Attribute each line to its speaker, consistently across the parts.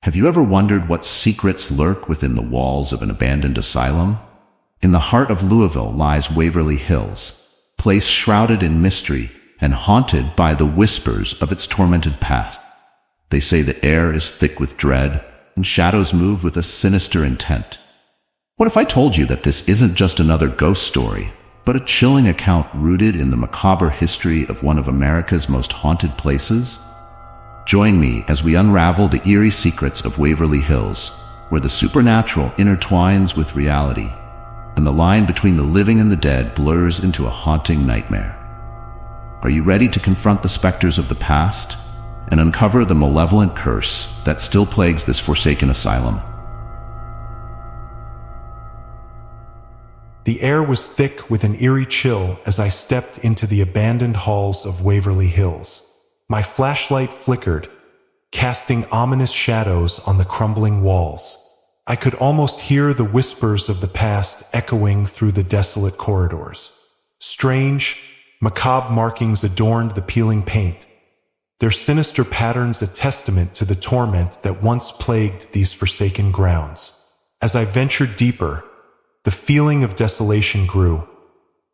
Speaker 1: Have you ever wondered what secrets lurk within the walls of an abandoned asylum? In the heart of Louisville lies Waverly Hills, a place shrouded in mystery and haunted by the whispers of its tormented past. They say the air is thick with dread, and shadows move with a sinister intent. What if I told you that this isn't just another ghost story, but a chilling account rooted in the macabre history of one of America's most haunted places? Join me as we unravel the eerie secrets of Waverly Hills, where the supernatural intertwines with reality, and the line between the living and the dead blurs into a haunting nightmare. Are you ready to confront the specters of the past and uncover the malevolent curse that still plagues this forsaken asylum?
Speaker 2: The air was thick with an eerie chill as I stepped into the abandoned halls of Waverly Hills. My flashlight flickered, casting ominous shadows on the crumbling walls. I could almost hear the whispers of the past echoing through the desolate corridors. Strange, macabre markings adorned the peeling paint, their sinister patterns a testament to the torment that once plagued these forsaken grounds. As I ventured deeper, the feeling of desolation grew,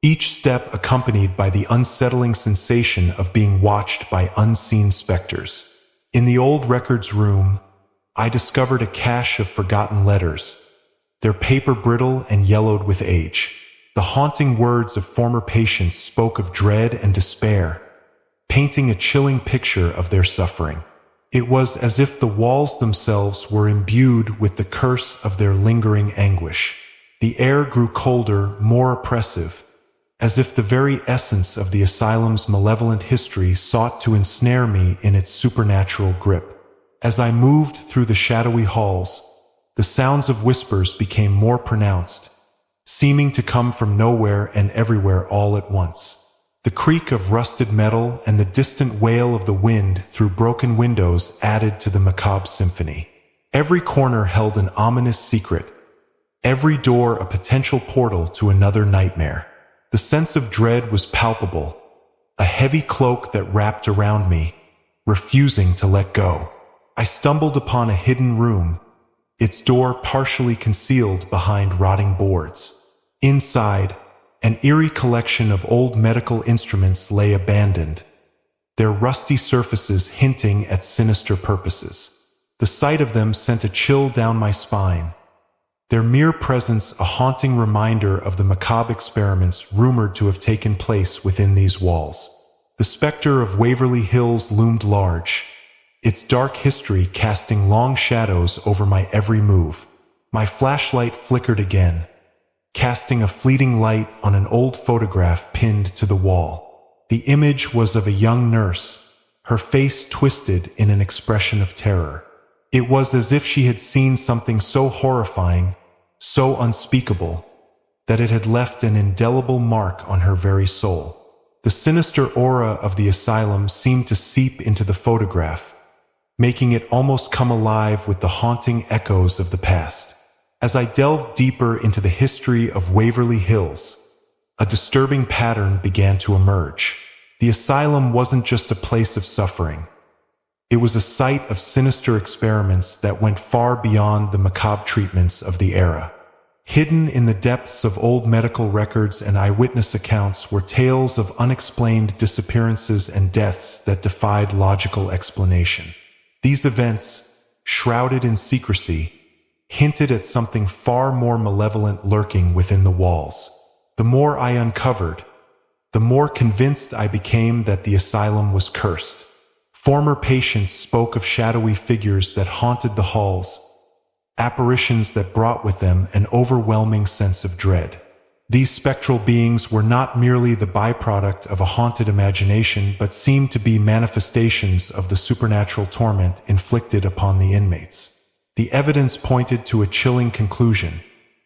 Speaker 2: each step accompanied by the unsettling sensation of being watched by unseen specters. In the old records room, I discovered a cache of forgotten letters, their paper brittle and yellowed with age. The haunting words of former patients spoke of dread and despair, painting a chilling picture of their suffering. It was as if the walls themselves were imbued with the curse of their lingering anguish. The air grew colder, more oppressive, as if the very essence of the asylum's malevolent history sought to ensnare me in its supernatural grip. As I moved through the shadowy halls, the sounds of whispers became more pronounced, seeming to come from nowhere and everywhere all at once. The creak of rusted metal and the distant wail of the wind through broken windows added to the macabre symphony. Every corner held an ominous secret, every door a potential portal to another nightmare. The sense of dread was palpable, a heavy cloak that wrapped around me, refusing to let go. I stumbled upon a hidden room, its door partially concealed behind rotting boards. Inside, an eerie collection of old medical instruments lay abandoned, their rusty surfaces hinting at sinister purposes. The sight of them sent a chill down my spine, their mere presence a haunting reminder of the macabre experiments rumored to have taken place within these walls. The specter of Waverly Hills loomed large, its dark history casting long shadows over my every move. My flashlight flickered again, casting a fleeting light on an old photograph pinned to the wall. The image was of a young nurse, her face twisted in an expression of terror. It was as if she had seen something so horrifying, so unspeakable, that it had left an indelible mark on her very soul. The sinister aura of the asylum seemed to seep into the photograph, making it almost come alive with the haunting echoes of the past. As I delved deeper into the history of Waverly Hills, a disturbing pattern began to emerge. The asylum wasn't just a place of suffering. It was a site of sinister experiments that went far beyond the macabre treatments of the era. Hidden in the depths of old medical records and eyewitness accounts were tales of unexplained disappearances and deaths that defied logical explanation. These events, shrouded in secrecy, hinted at something far more malevolent lurking within the walls. The more I uncovered, the more convinced I became that the asylum was cursed. Former patients spoke of shadowy figures that haunted the halls, apparitions that brought with them an overwhelming sense of dread. These spectral beings were not merely the byproduct of a haunted imagination, but seemed to be manifestations of the supernatural torment inflicted upon the inmates. The evidence pointed to a chilling conclusion.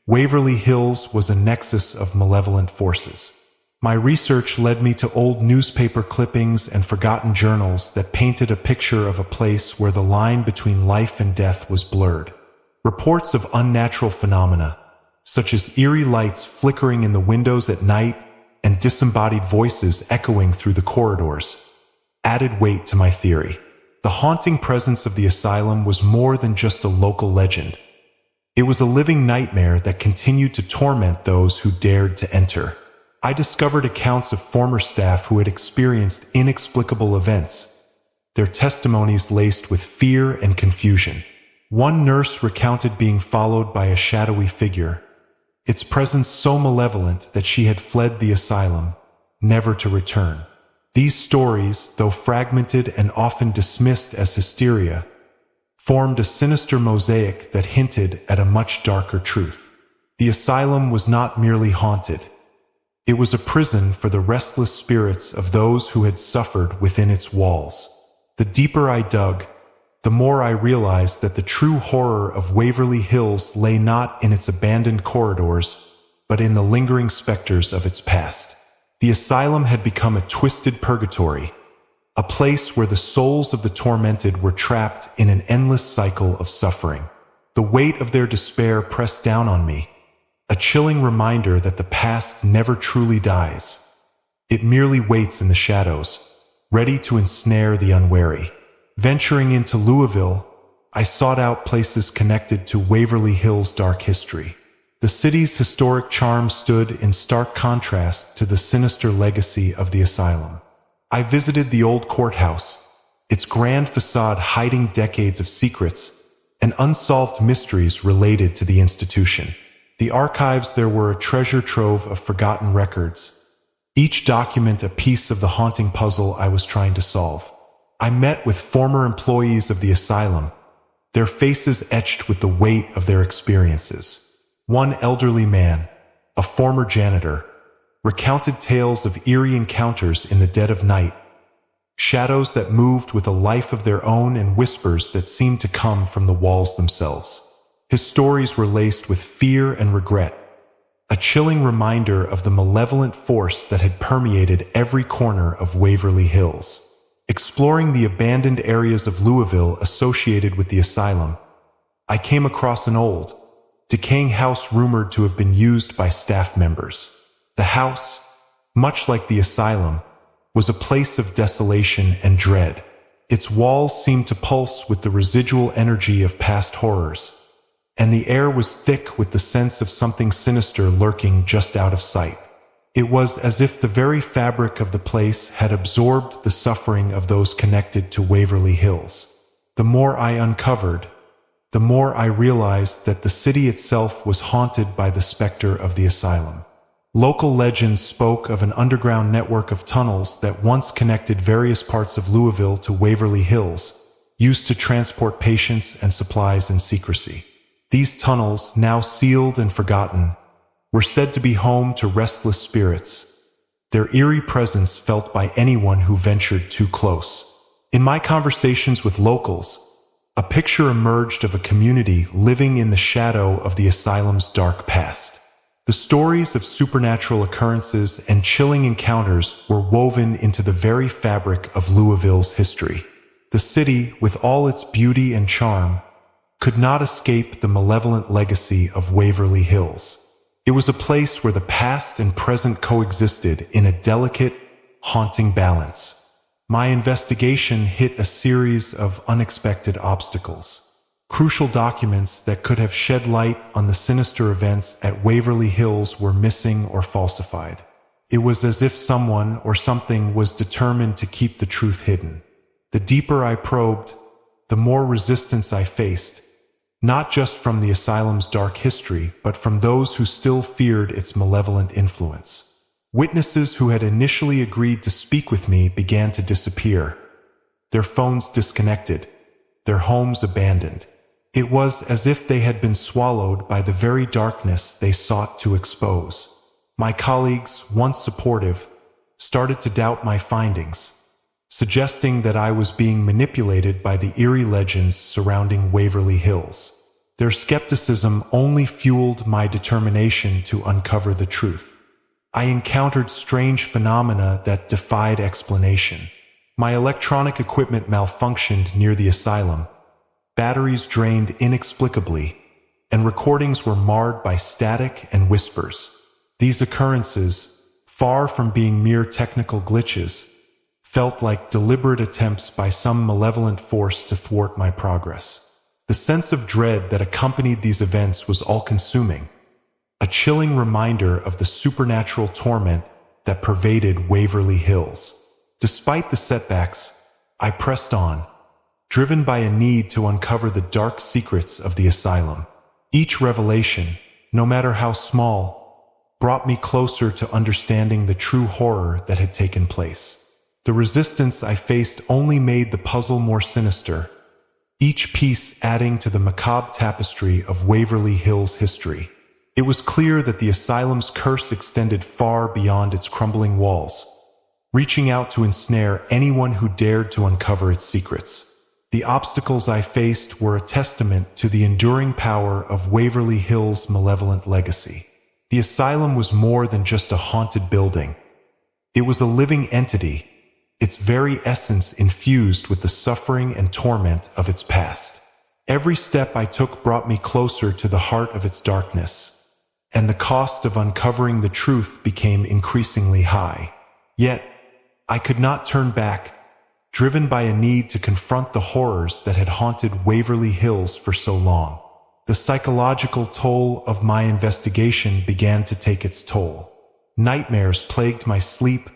Speaker 2: Waverly Hills was a nexus of malevolent forces. My research led me to old newspaper clippings and forgotten journals that painted a picture of a place where the line between life and death was blurred. Reports of unnatural phenomena, such as eerie lights flickering in the windows at night and disembodied voices echoing through the corridors, added weight to my theory. The haunting presence of the asylum was more than just a local legend. It was a living nightmare that continued to torment those who dared to enter. I discovered accounts of former staff who had experienced inexplicable events, their testimonies laced with fear and confusion. One nurse recounted being followed by a shadowy figure, its presence so malevolent that she had fled the asylum, never to return. These stories, though fragmented and often dismissed as hysteria, formed a sinister mosaic that hinted at a much darker truth. The asylum was not merely haunted. It was a prison for the restless spirits of those who had suffered within its walls. The deeper I dug, the more I realized that the true horror of Waverly Hills lay not in its abandoned corridors, but in the lingering specters of its past. The asylum had become a twisted purgatory, a place where the souls of the tormented were trapped in an endless cycle of suffering. The weight of their despair pressed down on me, a chilling reminder that the past never truly dies. It merely waits in the shadows, ready to ensnare the unwary. Venturing into Louisville, I sought out places connected to Waverly Hills' dark history. The city's historic charm stood in stark contrast to the sinister legacy of the asylum. I visited the old courthouse, its grand facade hiding decades of secrets and unsolved mysteries related to the institution. The archives there were a treasure trove of forgotten records, each document a piece of the haunting puzzle I was trying to solve. I met with former employees of the asylum, their faces etched with the weight of their experiences. One elderly man, a former janitor, recounted tales of eerie encounters in the dead of night, shadows that moved with a life of their own and whispers that seemed to come from the walls themselves. His stories were laced with fear and regret, a chilling reminder of the malevolent force that had permeated every corner of Waverly Hills. Exploring the abandoned areas of Louisville associated with the asylum, I came across an old, decaying house rumored to have been used by staff members. The house, much like the asylum, was a place of desolation and dread. Its walls seemed to pulse with the residual energy of past horrors, and the air was thick with the sense of something sinister lurking just out of sight. It was as if the very fabric of the place had absorbed the suffering of those connected to Waverly Hills. The more I uncovered, the more I realized that the city itself was haunted by the specter of the asylum. Local legends spoke of an underground network of tunnels that once connected various parts of Louisville to Waverly Hills, used to transport patients and supplies in secrecy. These tunnels, now sealed and forgotten, were said to be home to restless spirits, their eerie presence felt by anyone who ventured too close. In my conversations with locals, a picture emerged of a community living in the shadow of the asylum's dark past. The stories of supernatural occurrences and chilling encounters were woven into the very fabric of Louisville's history. The city, with all its beauty and charm, could not escape the malevolent legacy of Waverly Hills. It was a place where the past and present coexisted in a delicate, haunting balance. My investigation hit a series of unexpected obstacles. Crucial documents that could have shed light on the sinister events at Waverly Hills were missing or falsified. It was as if someone or something was determined to keep the truth hidden. The deeper I probed, the more resistance I faced, not just from the asylum's dark history, but from those who still feared its malevolent influence. Witnesses who had initially agreed to speak with me began to disappear, their phones disconnected, their homes abandoned. It was as if they had been swallowed by the very darkness they sought to expose. My colleagues, once supportive, started to doubt my findings, suggesting that I was being manipulated by the eerie legends surrounding Waverly Hills. Their skepticism only fueled my determination to uncover the truth. I encountered strange phenomena that defied explanation. My electronic equipment malfunctioned near the asylum, batteries drained inexplicably, and recordings were marred by static and whispers. These occurrences, far from being mere technical glitches, felt like deliberate attempts by some malevolent force to thwart my progress. The sense of dread that accompanied these events was all-consuming, a chilling reminder of the supernatural torment that pervaded Waverly Hills. Despite the setbacks, I pressed on, driven by a need to uncover the dark secrets of the asylum. Each revelation, no matter how small, brought me closer to understanding the true horror that had taken place. The resistance I faced only made the puzzle more sinister, each piece adding to the macabre tapestry of Waverly Hills history. It was clear that the asylum's curse extended far beyond its crumbling walls, reaching out to ensnare anyone who dared to uncover its secrets. The obstacles I faced were a testament to the enduring power of Waverly Hills' malevolent legacy. The asylum was more than just a haunted building. It was a living entity, its very essence infused with the suffering and torment of its past. Every step I took brought me closer to the heart of its darkness, and the cost of uncovering the truth became increasingly high. Yet, I could not turn back, driven by a need to confront the horrors that had haunted Waverly Hills for so long. The psychological toll of my investigation began to take its toll. Nightmares plagued my sleep,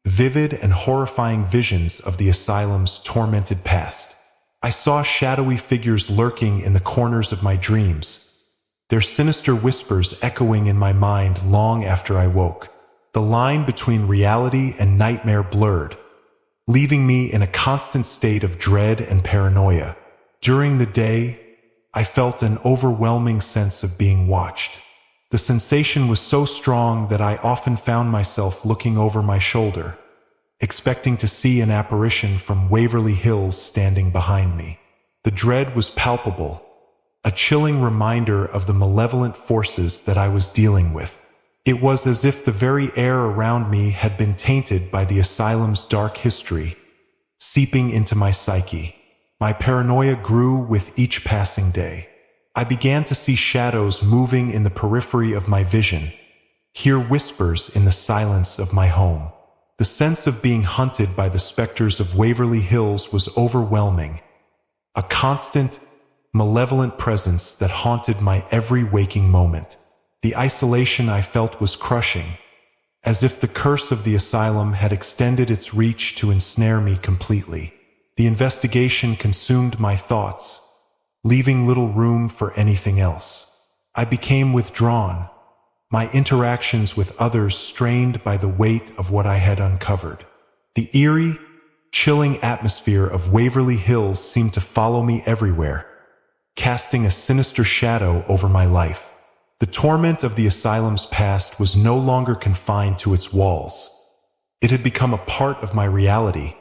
Speaker 2: vivid and horrifying visions of the asylum's tormented past. I saw shadowy figures lurking in the corners of my dreams, their sinister whispers echoing in my mind long after I woke. The line between reality and nightmare blurred, leaving me in a constant state of dread and paranoia. During the day, I felt an overwhelming sense of being watched. The sensation was so strong that I often found myself looking over my shoulder, expecting to see an apparition from Waverly Hills standing behind me. The dread was palpable, a chilling reminder of the malevolent forces that I was dealing with. It was as if the very air around me had been tainted by the asylum's dark history, seeping into my psyche. My paranoia grew with each passing day. I began to see shadows moving in the periphery of my vision, hear whispers in the silence of my home. The sense of being hunted by the specters of Waverly Hills was overwhelming, a constant, malevolent presence that haunted my every waking moment. The isolation I felt was crushing, as if the curse of the asylum had extended its reach to ensnare me completely. The investigation consumed my thoughts, leaving little room for anything else. I became withdrawn, my interactions with others strained by the weight of what I had uncovered. The eerie, chilling atmosphere of Waverly Hills seemed to follow me everywhere, casting a sinister shadow over my life. The torment of the asylum's past was no longer confined to its walls. It had become a part of my reality,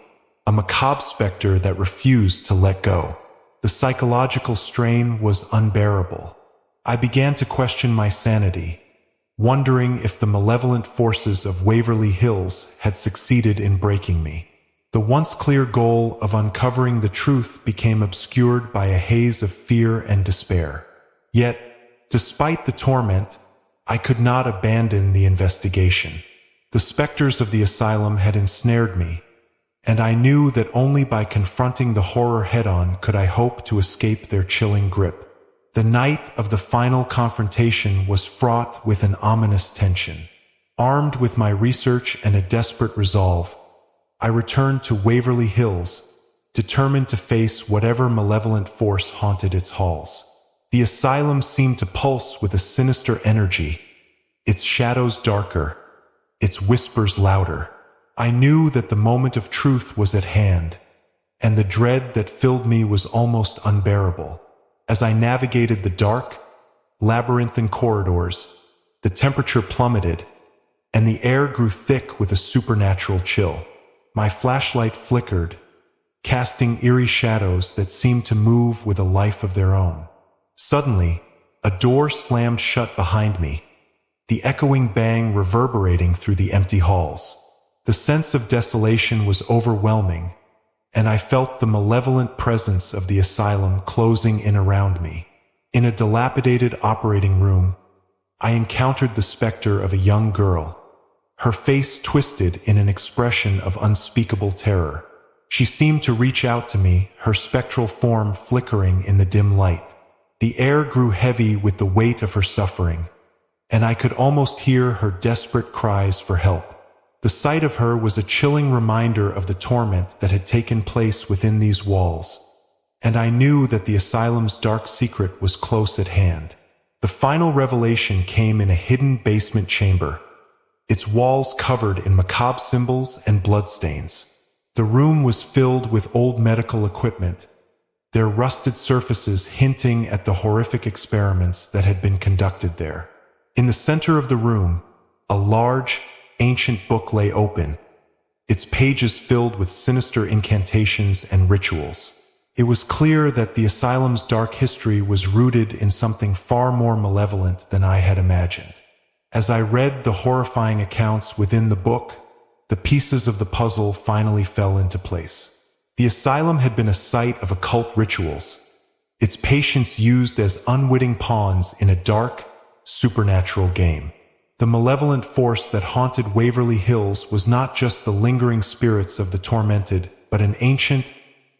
Speaker 2: a macabre specter that refused to let go. The psychological strain was unbearable. I began to question my sanity, wondering if the malevolent forces of Waverly Hills had succeeded in breaking me. The once clear goal of uncovering the truth became obscured by a haze of fear and despair. Yet, despite the torment, I could not abandon the investigation. The specters of the asylum had ensnared me, and I knew that only by confronting the horror head-on could I hope to escape their chilling grip. The night of the final confrontation was fraught with an ominous tension. Armed with my research and a desperate resolve, I returned to Waverly Hills, determined to face whatever malevolent force haunted its halls. The asylum seemed to pulse with a sinister energy, its shadows darker, its whispers louder. I knew that the moment of truth was at hand, and the dread that filled me was almost unbearable. As I navigated the dark, labyrinthine corridors, the temperature plummeted, and the air grew thick with a supernatural chill. My flashlight flickered, casting eerie shadows that seemed to move with a life of their own. Suddenly, a door slammed shut behind me, the echoing bang reverberating through the empty halls. The sense of desolation was overwhelming, and I felt the malevolent presence of the asylum closing in around me. In a dilapidated operating room, I encountered the specter of a young girl, her face twisted in an expression of unspeakable terror. She seemed to reach out to me, her spectral form flickering in the dim light. The air grew heavy with the weight of her suffering, and I could almost hear her desperate cries for help. The sight of her was a chilling reminder of the torment that had taken place within these walls, and I knew that the asylum's dark secret was close at hand. The final revelation came in a hidden basement chamber, its walls covered in macabre symbols and bloodstains. The room was filled with old medical equipment, their rusted surfaces hinting at the horrific experiments that had been conducted there. In the center of the room, a large, ancient book lay open, its pages filled with sinister incantations and rituals. It was clear that the asylum's dark history was rooted in something far more malevolent than I had imagined. As I read the horrifying accounts within the book, the pieces of the puzzle finally fell into place. The asylum had been a site of occult rituals, its patients used as unwitting pawns in a dark, supernatural game. The malevolent force that haunted Waverly Hills was not just the lingering spirits of the tormented, but an ancient,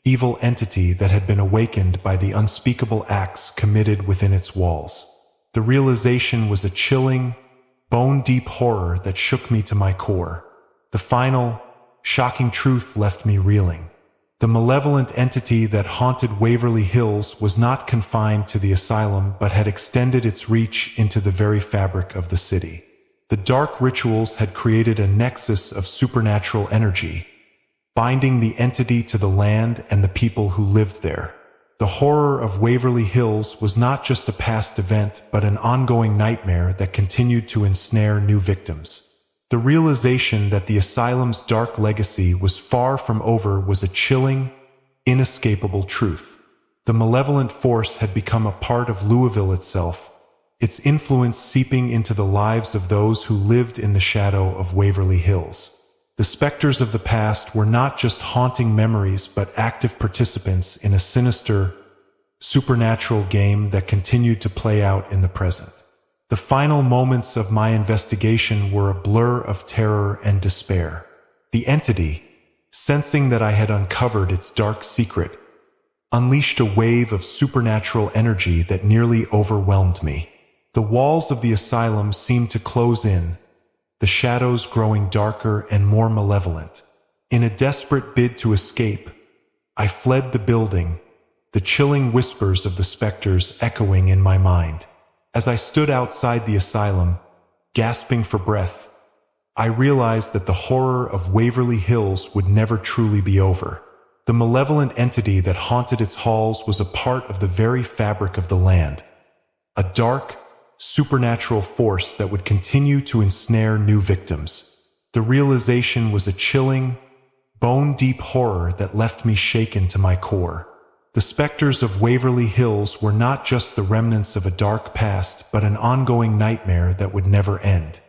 Speaker 2: evil entity that had been awakened by the unspeakable acts committed within its walls. The realization was a chilling, bone-deep horror that shook me to my core. The final, shocking truth left me reeling. The malevolent entity that haunted Waverly Hills was not confined to the asylum but had extended its reach into the very fabric of the city. The dark rituals had created a nexus of supernatural energy, binding the entity to the land and the people who lived there. The horror of Waverly Hills was not just a past event but an ongoing nightmare that continued to ensnare new victims. The realization that the asylum's dark legacy was far from over was a chilling, inescapable truth. The malevolent force had become a part of Louisville itself, its influence seeping into the lives of those who lived in the shadow of Waverly Hills. The specters of the past were not just haunting memories but active participants in a sinister, supernatural game that continued to play out in the present. The final moments of my investigation were a blur of terror and despair. The entity, sensing that I had uncovered its dark secret, unleashed a wave of supernatural energy that nearly overwhelmed me. The walls of the asylum seemed to close in, the shadows growing darker and more malevolent. In a desperate bid to escape, I fled the building, the chilling whispers of the specters echoing in my mind. As I stood outside the asylum, gasping for breath, I realized that the horror of Waverly Hills would never truly be over. The malevolent entity that haunted its halls was a part of the very fabric of the land, a dark, supernatural force that would continue to ensnare new victims. The realization was a chilling, bone-deep horror that left me shaken to my core. The specters of Waverly Hills were not just the remnants of a dark past, but an ongoing nightmare that would never end.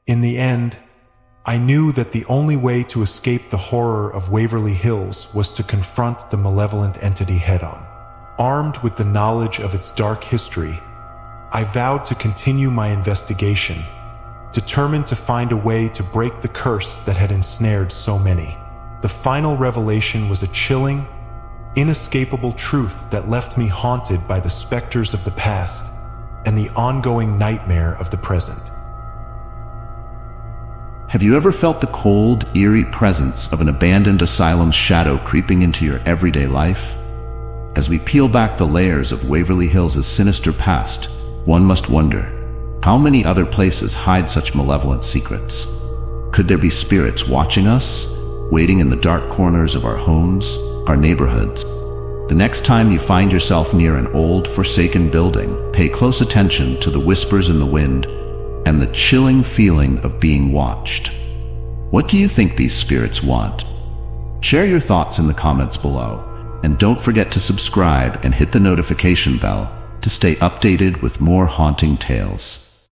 Speaker 2: In the end, I knew that the only way to escape the horror of Waverly Hills was to confront the malevolent entity head-on. Armed with the knowledge of its dark history, I vowed to continue my investigation, determined to find a way to break the curse that had ensnared so many. The final revelation was a chilling, inescapable truth that left me haunted by the specters of the past and the ongoing nightmare of the present.
Speaker 1: Have you ever felt the cold, eerie presence of an abandoned asylum's shadow creeping into your everyday life? As we peel back the layers of Waverly Hills' sinister past, one must wonder, how many other places hide such malevolent secrets? Could there be spirits watching us, waiting in the dark corners of our homes, our neighborhoods? The next time you find yourself near an old, forsaken building, pay close attention to the whispers in the wind and the chilling feeling of being watched. What do you think these spirits want? Share your thoughts in the comments below, and don't forget to subscribe and hit the notification bell to stay updated with more haunting tales.